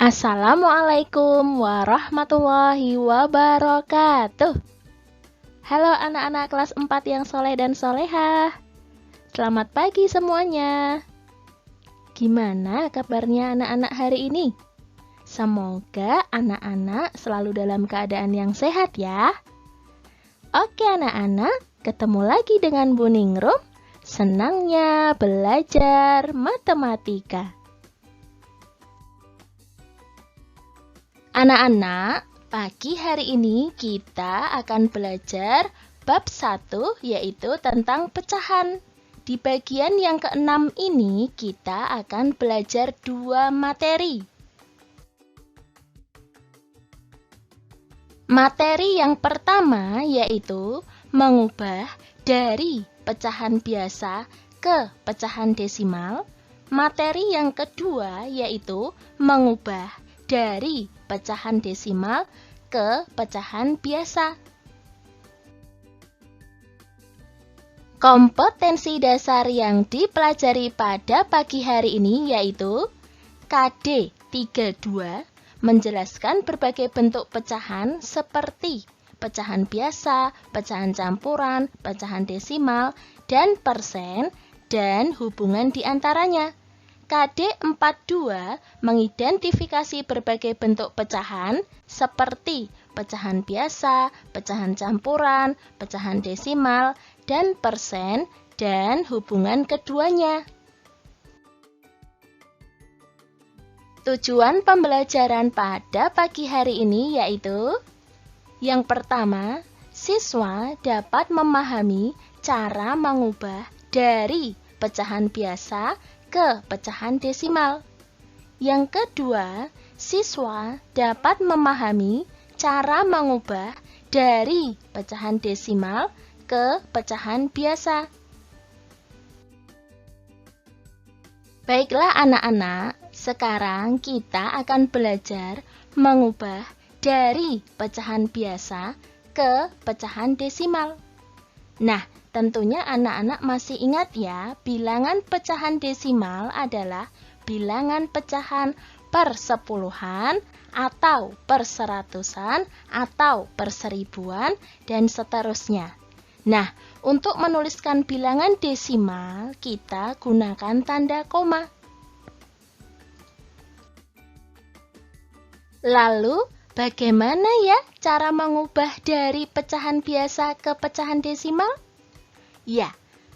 Assalamualaikum warahmatullahi wabarakatuh. Halo anak-anak kelas 4 yang soleh dan solehah. Selamat pagi semuanya. Gimana kabarnya anak-anak hari ini? Semoga anak-anak selalu dalam keadaan yang sehat ya. Oke anak-anak, ketemu lagi dengan Bu Ningrum. Senangnya belajar matematika. Anak-anak, pagi hari ini kita akan belajar bab 1 yaitu tentang pecahan. Di bagian yang ke-6 ini kita akan belajar 2 materi. Materi yang pertama yaitu mengubah dari pecahan biasa ke pecahan desimal. Materi yang kedua yaitu mengubah dari pecahan desimal ke pecahan biasa. Kompetensi dasar yang dipelajari pada pagi hari ini yaitu KD 32 menjelaskan berbagai bentuk pecahan seperti pecahan biasa, pecahan campuran, pecahan desimal, dan persen, dan hubungan di antaranya. KD 42 mengidentifikasi berbagai bentuk pecahan seperti pecahan biasa, pecahan campuran, pecahan desimal, dan persen, dan hubungan keduanya. Tujuan pembelajaran pada pagi hari ini yaitu yang pertama, siswa dapat memahami cara mengubah dari pecahan biasa ke pecahan desimal. Yang kedua, siswa dapat memahami cara mengubah dari pecahan desimal ke pecahan biasa. Baiklah anak-anak, sekarang kita akan belajar mengubah dari pecahan biasa ke pecahan desimal. Nah, tentunya anak-anak masih ingat ya, bilangan pecahan desimal adalah bilangan pecahan per sepuluhan, atau per seratusan, atau per seribuan, dan seterusnya. Nah, untuk menuliskan bilangan desimal, kita gunakan tanda koma. Lalu, bagaimana ya cara mengubah dari pecahan biasa ke pecahan desimal? Ya,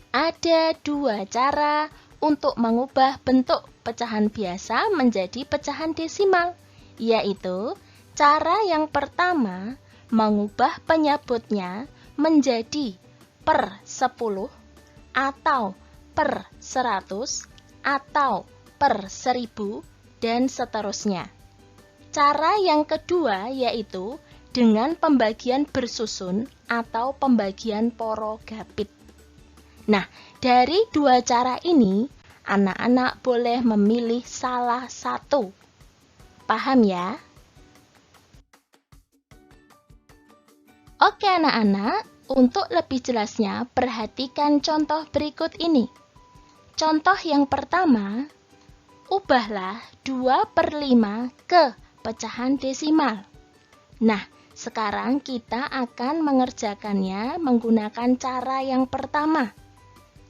ada 2 cara untuk mengubah bentuk pecahan biasa menjadi pecahan desimal, yaitu cara yang pertama, mengubah penyebutnya menjadi per 10, atau per 100, atau per 1000, dan seterusnya. Cara yang kedua yaitu dengan pembagian bersusun atau pembagian porogapit. Nah, dari 2 cara ini, anak-anak boleh memilih salah satu. Paham ya? Oke anak-anak, untuk lebih jelasnya, perhatikan contoh berikut ini. Contoh yang pertama, ubahlah 2/5 ke pecahan desimal. Nah, sekarang kita akan mengerjakannya menggunakan cara yang pertama,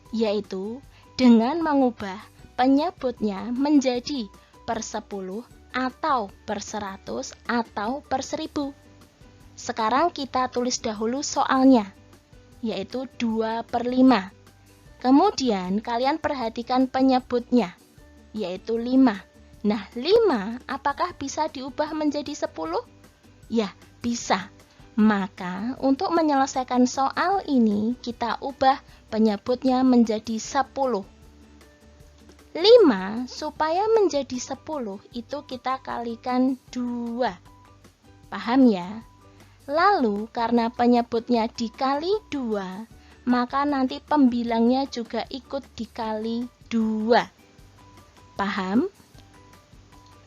yaitu dengan mengubah penyebutnya menjadi per 10, atau per 100, atau per 1000. Sekarang kita tulis dahulu soalnya, yaitu 2/5. Kemudian kalian perhatikan penyebutnya, yaitu 5. Nah, 5 apakah bisa diubah menjadi 10? Ya, bisa. Maka, untuk menyelesaikan soal ini, kita ubah penyebutnya menjadi 10. 5 supaya menjadi 10, itu kita kalikan 2. Paham ya? Lalu, karena penyebutnya dikali 2, maka nanti pembilangnya juga ikut dikali 2. Paham?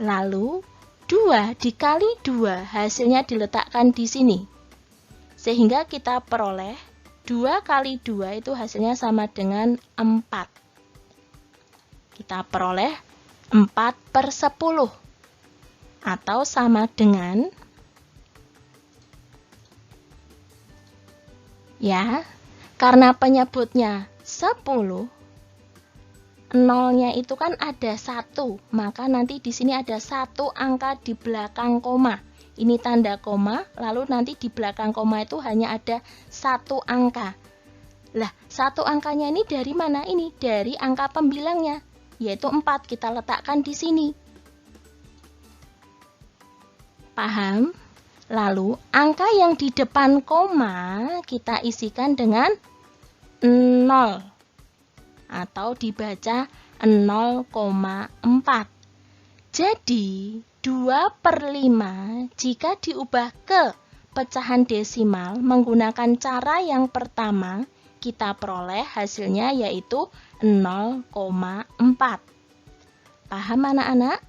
Lalu, 2 dikali 2 hasilnya diletakkan di sini. Sehingga kita peroleh 2 kali 2 itu hasilnya sama dengan 4. Kita peroleh 4/10. atau sama dengan, ya, karena penyebutnya 10, nolnya itu kan ada 1, maka nanti di sini ada 1 angka di belakang koma. Ini tanda koma, lalu nanti di belakang koma itu hanya ada 1 angka. Lah, 1 angkanya ini dari mana? Ini dari angka pembilangnya, yaitu 4. Kita letakkan di sini. Paham? Lalu, angka yang di depan koma kita isikan dengan 0. Atau dibaca 0,4. Jadi 2/5 jika diubah ke pecahan desimal menggunakan cara yang pertama, kita peroleh hasilnya yaitu 0,4. Paham anak-anak?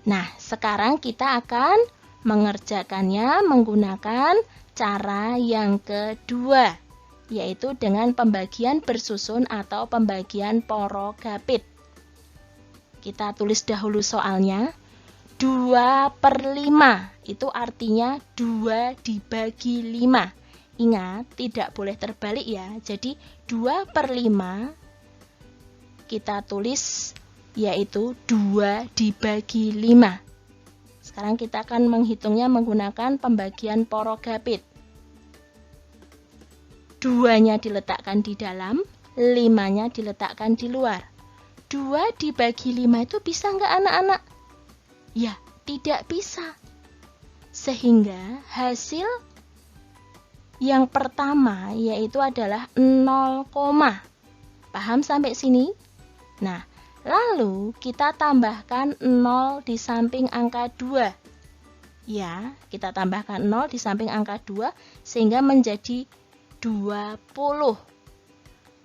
Nah, sekarang kita akan mengerjakannya menggunakan cara yang kedua, yaitu dengan pembagian bersusun atau pembagian porogapit. Kita tulis dahulu soalnya. 2/5 itu artinya 2 dibagi 5. Ingat, tidak boleh terbalik ya. Jadi 2/5 kita tulis yaitu 2 dibagi 5. Sekarang kita akan menghitungnya menggunakan pembagian porogapit. 2-nya diletakkan di dalam, 5-nya diletakkan di luar. 2 dibagi 5 itu bisa nggak anak-anak? Ya, tidak bisa. Sehingga hasil yang pertama yaitu adalah 0, paham sampai sini? Nah, lalu kita tambahkan 0 di samping angka 2. Ya, kita tambahkan 0 di samping angka 2 sehingga menjadi 20.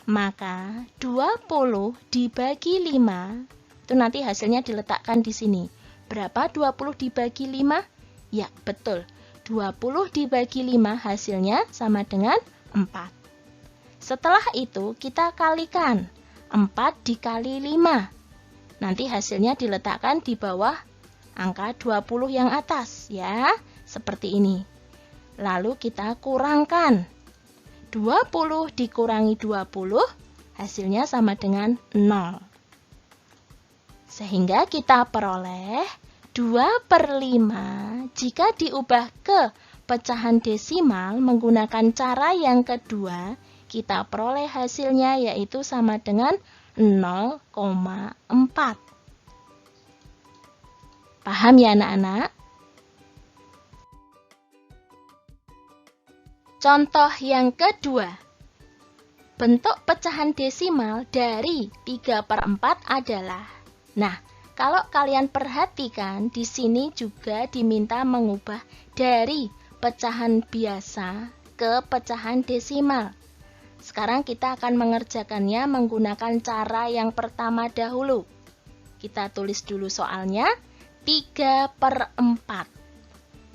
Maka 20 dibagi 5 itu nanti hasilnya diletakkan di sini. Berapa 20 dibagi 5? Ya, betul. 20 dibagi 5 hasilnya sama dengan 4. Setelah itu kita kalikan. 4 dikali 5. Nanti hasilnya diletakkan di bawah angka 20 yang atas ya. Seperti ini. Lalu kita kurangkan. 20 dikurangi 20, hasilnya sama dengan 0. Sehingga kita peroleh 2/5 jika diubah ke pecahan desimal menggunakan cara yang kedua, kita peroleh hasilnya yaitu sama dengan 0,4. Paham ya anak-anak? Contoh yang kedua, bentuk pecahan desimal dari 3/4 adalah. Nah, kalau kalian perhatikan, di sini juga diminta mengubah dari pecahan biasa ke pecahan desimal. Sekarang kita akan mengerjakannya menggunakan cara yang pertama dahulu. Kita tulis dulu soalnya, 3/4.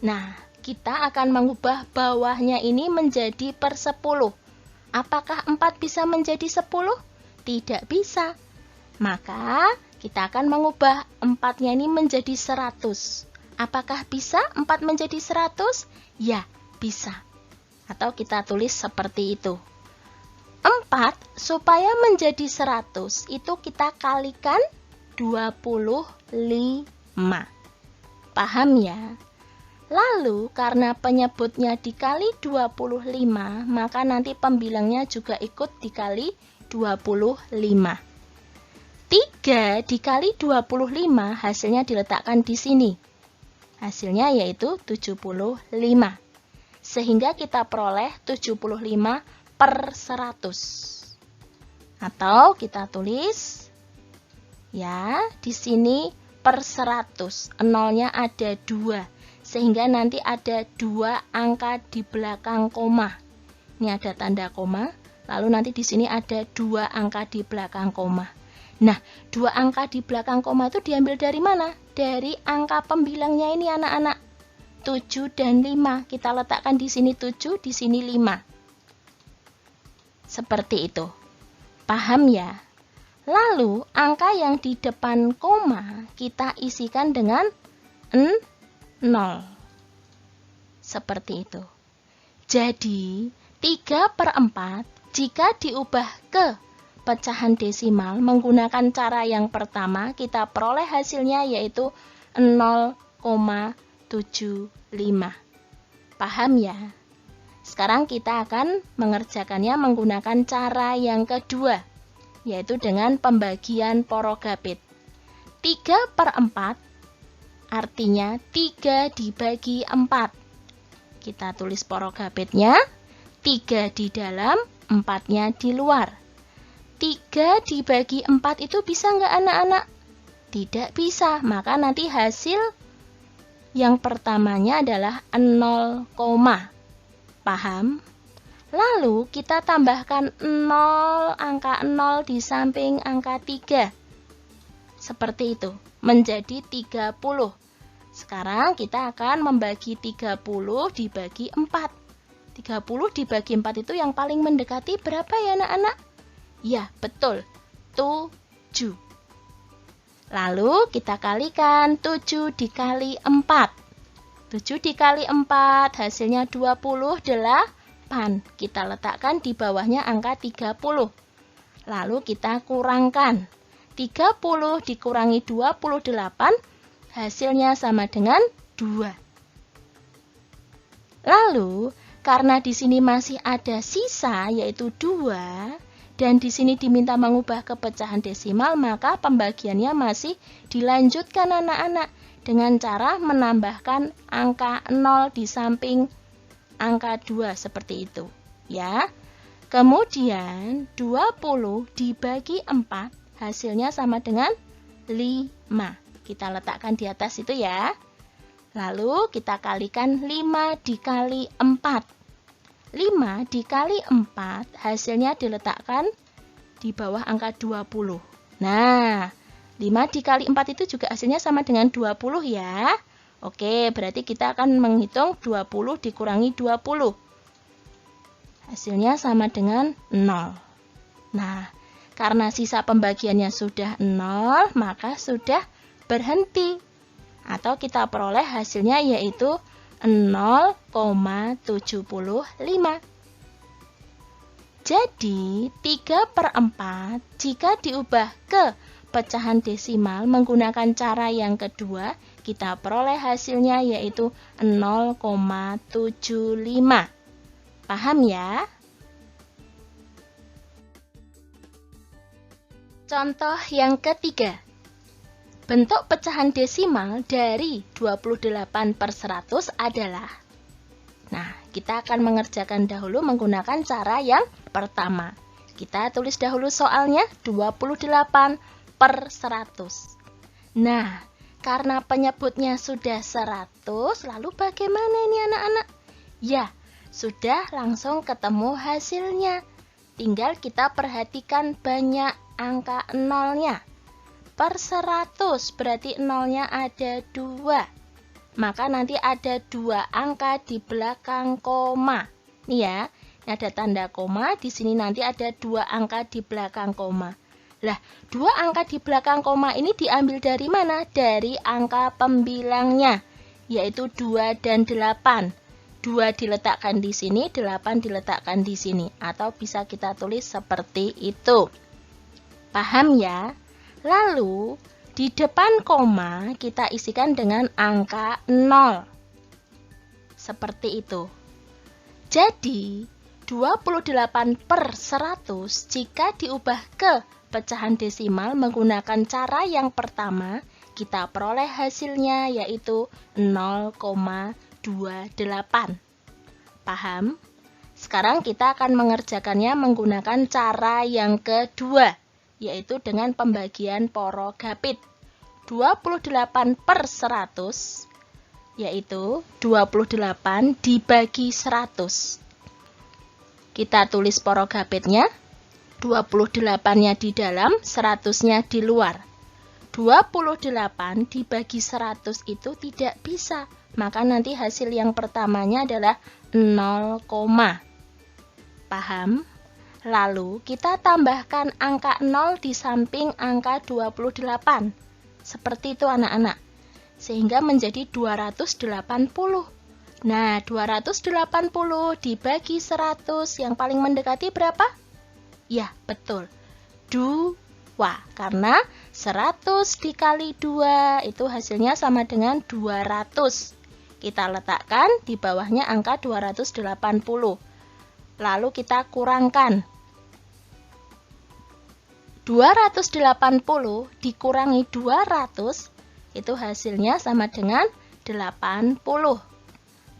Nah, kita akan mengubah bawahnya ini menjadi per 10. Apakah 4 bisa menjadi 10? Tidak bisa. Maka kita akan mengubah 4-nya ini menjadi 100. Apakah bisa 4 menjadi 100? Ya, bisa. Atau kita tulis seperti itu. 4 supaya menjadi 100 itu kita kalikan 25. Paham ya? Lalu, karena penyebutnya dikali 25, maka nanti pembilangnya juga ikut dikali 25. 3 dikali 25, hasilnya diletakkan di sini. Hasilnya yaitu 75. Sehingga kita peroleh 75 per 100. Atau kita tulis, ya, di sini per 100. Nolnya ada 2. Sehingga nanti ada 2 angka di belakang koma. Ini ada tanda koma, lalu nanti di sini ada 2 angka di belakang koma. Nah, 2 angka di belakang koma itu diambil dari mana? Dari angka pembilangnya ini anak-anak. 7 dan 5. Kita letakkan di sini 7, di sini 5. Seperti itu. Paham ya? Lalu, angka yang di depan koma kita isikan dengan 0. Seperti itu. Jadi, 3/4 jika diubah ke pecahan desimal menggunakan cara yang pertama, kita peroleh hasilnya yaitu 0,75. Paham ya? Sekarang kita akan mengerjakannya menggunakan cara yang kedua, yaitu dengan pembagian porogapit. 3/4 artinya 3 dibagi 4. Kita tulis porogapitnya, 3 di dalam, 4-nya di luar. 3 dibagi 4 itu bisa nggak anak-anak? Tidak bisa, maka nanti hasil yang pertamanya adalah 0, paham? Lalu kita tambahkan 0, angka 0 di samping angka 3. Seperti itu, menjadi 30. Sekarang kita akan membagi 30 dibagi 4. 30 dibagi 4 itu yang paling mendekati berapa ya anak-anak? Ya, betul, 7. Lalu kita kalikan 7 dikali 4. 7 dikali 4 hasilnya 28. Kita letakkan di bawahnya angka 30. Lalu kita kurangkan. 30 dikurangi 28 hasilnya sama dengan 2. Lalu karena di sini masih ada sisa yaitu 2 dan di sini diminta mengubah ke pecahan desimal, maka pembagiannya masih dilanjutkan anak-anak dengan cara menambahkan angka 0 di samping angka 2 seperti itu, ya. Kemudian 20 dibagi 4 hasilnya sama dengan 5. Kita letakkan di atas itu ya. Lalu kita kalikan 5 dikali 4. 5 dikali 4 hasilnya diletakkan di bawah angka 20. Nah, 5 dikali 4 itu juga hasilnya sama dengan 20 ya. Oke, berarti kita akan menghitung 20 dikurangi 20. Hasilnya sama dengan 0. Nah, karena sisa pembagiannya sudah 0, maka sudah berhenti. Atau kita peroleh hasilnya yaitu 0,75. Jadi 3/4 jika diubah ke pecahan desimal menggunakan cara yang kedua, kita peroleh hasilnya yaitu 0,75. Paham ya? Contoh yang ketiga. Bentuk pecahan desimal dari 28/100 adalah. Nah, kita akan mengerjakan dahulu menggunakan cara yang pertama. Kita tulis dahulu soalnya 28/100. Nah, karena penyebutnya sudah 100, lalu bagaimana ini anak-anak? Ya, sudah langsung ketemu hasilnya. Tinggal kita perhatikan banyak angka nolnya. Per 100 berarti nolnya ada 2. Maka nanti ada 2 angka di belakang koma. Nih ya, ini ada tanda koma, di sini nanti ada 2 angka di belakang koma. Lah, 2 angka di belakang koma ini diambil dari mana? Dari angka pembilangnya, yaitu 2 dan 8. 2 diletakkan di sini, 8 diletakkan di sini. Atau bisa kita tulis seperti itu. Paham ya? Lalu, di depan koma kita isikan dengan angka 0. Seperti itu. Jadi, 28/100 jika diubah ke pecahan desimal menggunakan cara yang pertama, kita peroleh hasilnya yaitu 0,28. Paham? Sekarang kita akan mengerjakannya menggunakan cara yang kedua, yaitu dengan pembagian porogapit. 28/100 yaitu 28 dibagi 100. Kita tulis porogapitnya, 28-nya di dalam, 100-nya di luar. 28 dibagi 100 itu tidak bisa, maka nanti hasil yang pertamanya adalah 0, paham? Lalu kita tambahkan angka 0 di samping angka 28. Seperti itu anak-anak. sehingga menjadi 280. Nah, 280 dibagi 100, yang paling mendekati berapa? Ya, betul. 2, karena 100 dikali 2 itu hasilnya sama dengan 200. Kita letakkan di bawahnya angka 280. Lalu kita kurangkan. 280 dikurangi 200 itu hasilnya sama dengan 80.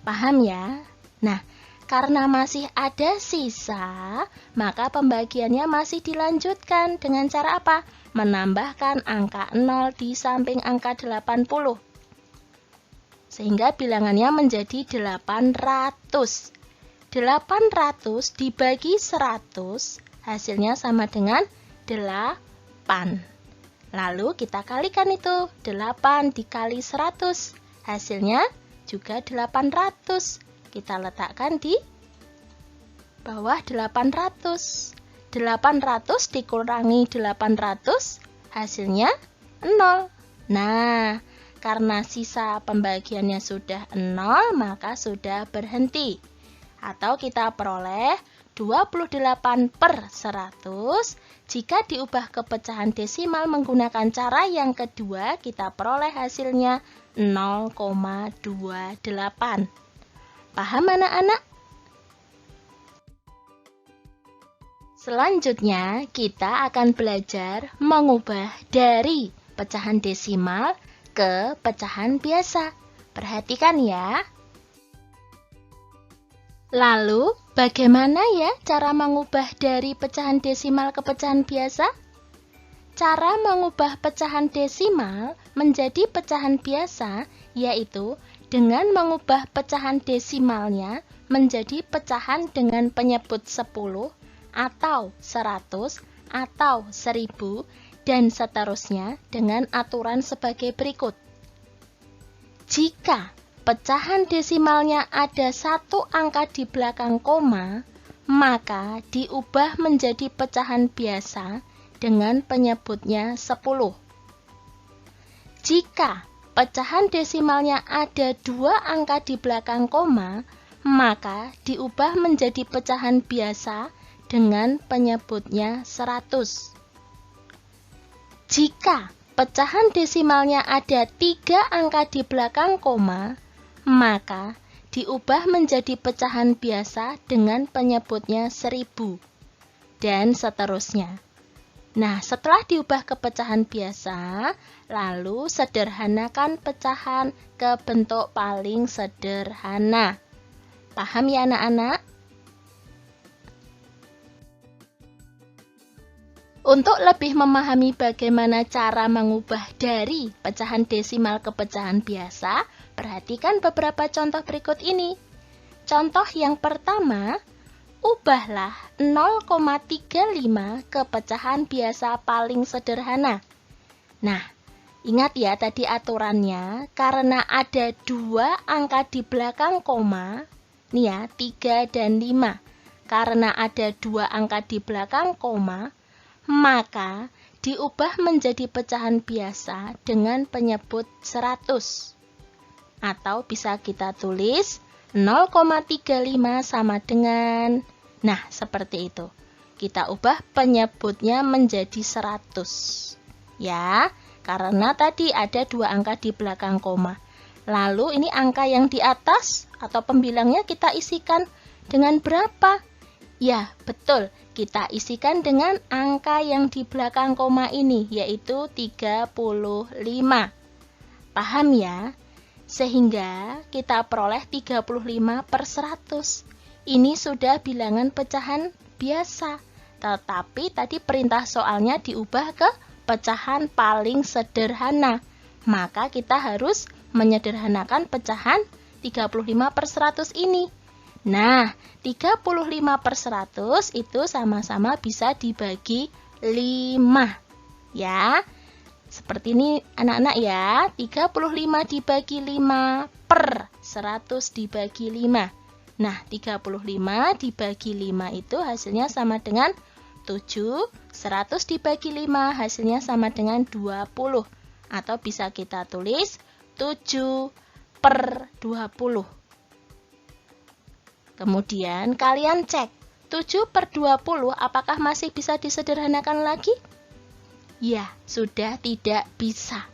Paham ya? Nah, karena masih ada sisa, maka pembagiannya masih dilanjutkan dengan cara apa? Menambahkan angka 0 di samping angka 80. Sehingga bilangannya menjadi 800. 800 dibagi 100, hasilnya sama dengan 8. Lalu kita kalikan itu, 8 dikali 100, hasilnya juga 800. Kita letakkan di bawah 800. 800 dikurangi 800, hasilnya 0. Nah, karena sisa pembagiannya sudah 0, maka sudah berhenti. Atau kita peroleh 28/100. Jika diubah ke pecahan desimal menggunakan cara yang kedua, kita peroleh hasilnya 0,28. Paham anak-anak? Selanjutnya, kita akan belajar mengubah dari pecahan desimal ke pecahan biasa. Perhatikan ya. Lalu, bagaimana ya cara mengubah dari pecahan desimal ke pecahan biasa? Cara mengubah pecahan desimal menjadi pecahan biasa yaitu dengan mengubah pecahan desimalnya menjadi pecahan dengan penyebut 10 atau 100 atau 1000 dan seterusnya dengan aturan sebagai berikut. Jika pecahan desimalnya ada satu angka di belakang koma, maka diubah menjadi pecahan biasa dengan penyebutnya 10. Jika pecahan desimalnya ada dua angka di belakang koma, maka diubah menjadi pecahan biasa dengan penyebutnya 100. Jika pecahan desimalnya ada 3 angka di belakang koma, maka diubah menjadi pecahan biasa dengan penyebutnya 1000, dan seterusnya. Nah, setelah diubah ke pecahan biasa, lalu sederhanakan pecahan ke bentuk paling sederhana. Paham ya anak-anak? Untuk lebih memahami bagaimana cara mengubah dari pecahan desimal ke pecahan biasa, perhatikan beberapa contoh berikut ini. Contoh yang pertama, ubahlah 0,35 ke pecahan biasa paling sederhana. Nah, ingat ya tadi aturannya, karena ada dua angka di belakang koma, nih ya, 3 dan 5. Karena ada dua angka di belakang koma, maka diubah menjadi pecahan biasa dengan penyebut 100. Atau bisa kita tulis 0,35 sama dengan, nah seperti itu. Kita ubah penyebutnya menjadi 100. Ya, karena tadi ada dua angka di belakang koma. Lalu ini angka yang di atas atau pembilangnya kita isikan dengan berapa? Ya, betul. Kita isikan dengan angka yang di belakang koma ini, yaitu 35. Paham ya? Sehingga kita peroleh 35/100. Ini sudah bilangan pecahan biasa. Tetapi tadi perintah soalnya diubah ke pecahan paling sederhana. Maka kita harus menyederhanakan pecahan 35/100 ini. Nah, 35/100 itu sama-sama bisa dibagi 5. Ya, seperti ini anak-anak ya. 35 dibagi 5/100 dibagi 5. Nah, 35 dibagi 5 itu hasilnya sama dengan 7. 100 dibagi 5 hasilnya sama dengan 20. Atau bisa kita tulis 7/20. Kemudian kalian cek 7/20 apakah masih bisa disederhanakan lagi? Ya, sudah tidak bisa.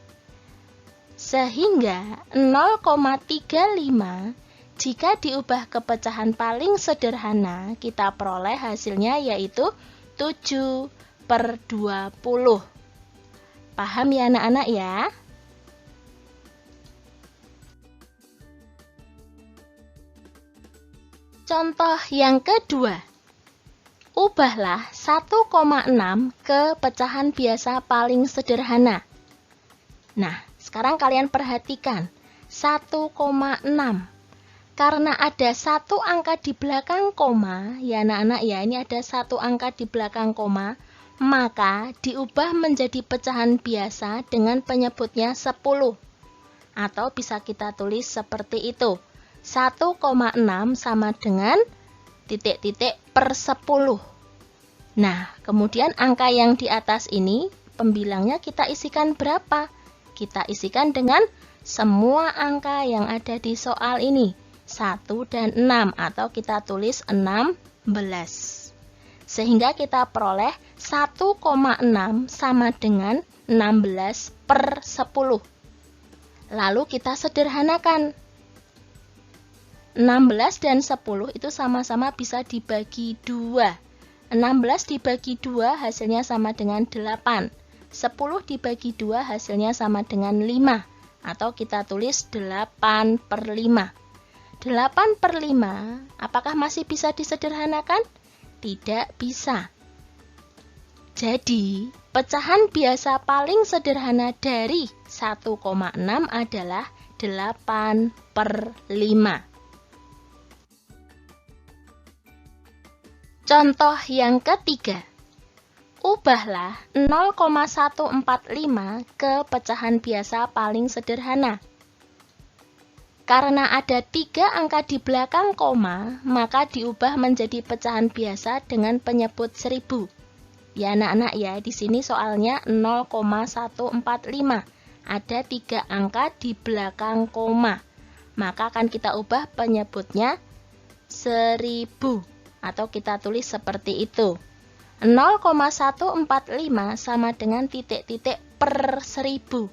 Sehingga 0,35 jika diubah ke pecahan paling sederhana, kita peroleh hasilnya yaitu 7/20. Paham ya anak-anak ya? Contoh yang kedua. Ubahlah 1,6 ke pecahan biasa paling sederhana. Nah, sekarang kalian perhatikan. 1,6. Karena ada satu angka di belakang koma, ya anak-anak ya, ini ada satu angka di belakang koma, maka diubah menjadi pecahan biasa dengan penyebutnya 10. Atau bisa kita tulis seperti itu. 1,6 sama dengan titik-titik per 10. Nah, kemudian angka yang di atas ini, pembilangnya kita isikan berapa? Kita isikan dengan semua angka yang ada di soal ini. 1 dan 6 atau kita tulis 16. Sehingga kita peroleh 1,6 sama dengan 16/10. Lalu kita sederhanakan. 16 dan 10 itu sama-sama bisa dibagi 2. 16 dibagi 2 hasilnya sama dengan 8. 10 dibagi 2 hasilnya sama dengan 5. Atau kita tulis 8/5. 8/5, apakah masih bisa disederhanakan? Tidak bisa. Jadi, pecahan biasa paling sederhana dari 1,6 adalah 8/5. Contoh yang ketiga. Ubahlah 0,145 ke pecahan biasa paling sederhana. Karena ada 3 angka di belakang koma, maka diubah menjadi pecahan biasa dengan penyebut 1000. Ya anak-anak ya, di sini soalnya 0,145. Ada 3 angka di belakang koma. Maka akan kita ubah penyebutnya 1000. Atau kita tulis seperti itu. 0,145 sama dengan titik-titik per 1000.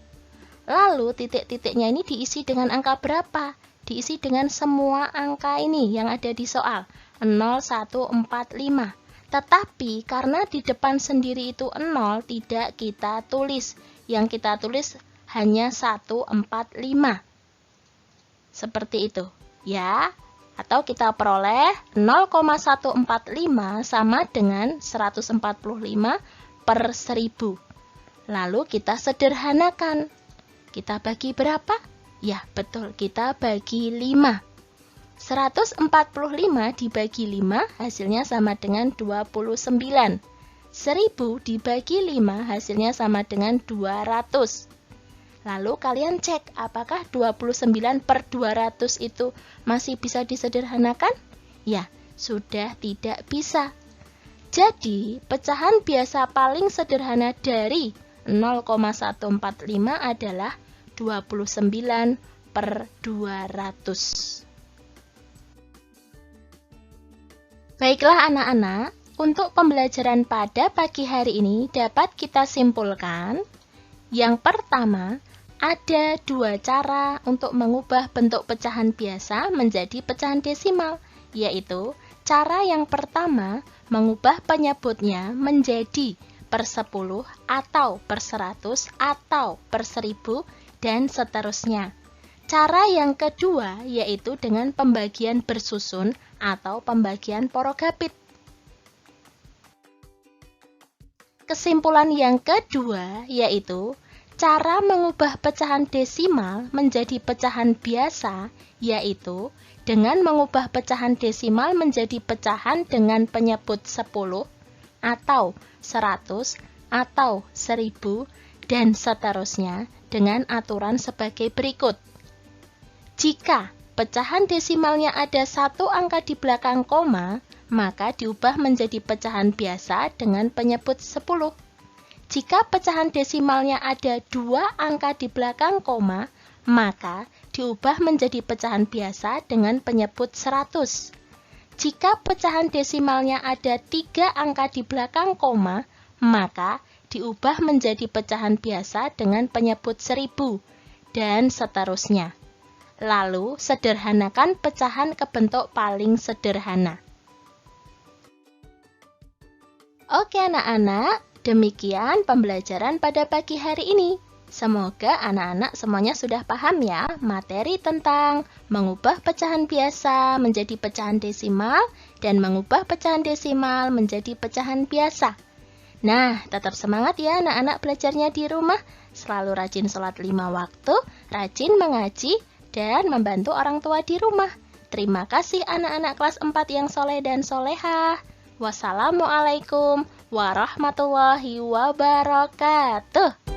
Lalu titik-titiknya ini diisi dengan angka berapa? Diisi dengan semua angka ini yang ada di soal. 0145. Tetapi karena di depan sendiri itu 0, tidak kita tulis. Yang kita tulis hanya 145. Seperti itu. Ya. Atau kita peroleh 0,145 sama dengan 145/1000. Lalu kita sederhanakan. Kita bagi berapa? Ya, betul, kita bagi 5. 145 dibagi 5 hasilnya sama dengan 29. 1000 dibagi 5 hasilnya sama dengan 200. Lalu kalian cek apakah 29/200 itu masih bisa disederhanakan? Ya, sudah tidak bisa. Jadi, pecahan biasa paling sederhana dari 0,145 adalah 29/200. Baiklah anak-anak, untuk pembelajaran pada pagi hari ini dapat kita simpulkan. Yang pertama, ada 2 cara untuk mengubah bentuk pecahan biasa menjadi pecahan desimal, yaitu cara yang pertama mengubah penyebutnya menjadi per 10 atau per 100 atau per 1000 dan seterusnya. Cara yang kedua yaitu dengan pembagian bersusun atau pembagian porogapit. Kesimpulan yang kedua yaitu cara mengubah pecahan desimal menjadi pecahan biasa, yaitu dengan mengubah pecahan desimal menjadi pecahan dengan penyebut 10, atau 100, atau 1000, dan seterusnya dengan aturan sebagai berikut. Jika pecahan desimalnya ada 1 angka di belakang koma, maka diubah menjadi pecahan biasa dengan penyebut 10. Jika pecahan desimalnya ada 2 angka di belakang koma, maka diubah menjadi pecahan biasa dengan penyebut 100. Jika pecahan desimalnya ada 3 angka di belakang koma, maka diubah menjadi pecahan biasa dengan penyebut 1000, dan seterusnya. Lalu, sederhanakan pecahan ke bentuk paling sederhana. Oke anak-anak, demikian pembelajaran pada pagi hari ini. Semoga anak-anak semuanya sudah paham ya materi tentang mengubah pecahan biasa menjadi pecahan desimal dan mengubah pecahan desimal menjadi pecahan biasa. Nah, tetap semangat ya anak-anak belajarnya di rumah. Selalu rajin sholat 5 waktu, rajin mengaji, dan membantu orang tua di rumah. Terima kasih anak-anak kelas 4 yang soleh dan solehah. Wassalamualaikum warahmatullahi wabarakatuh.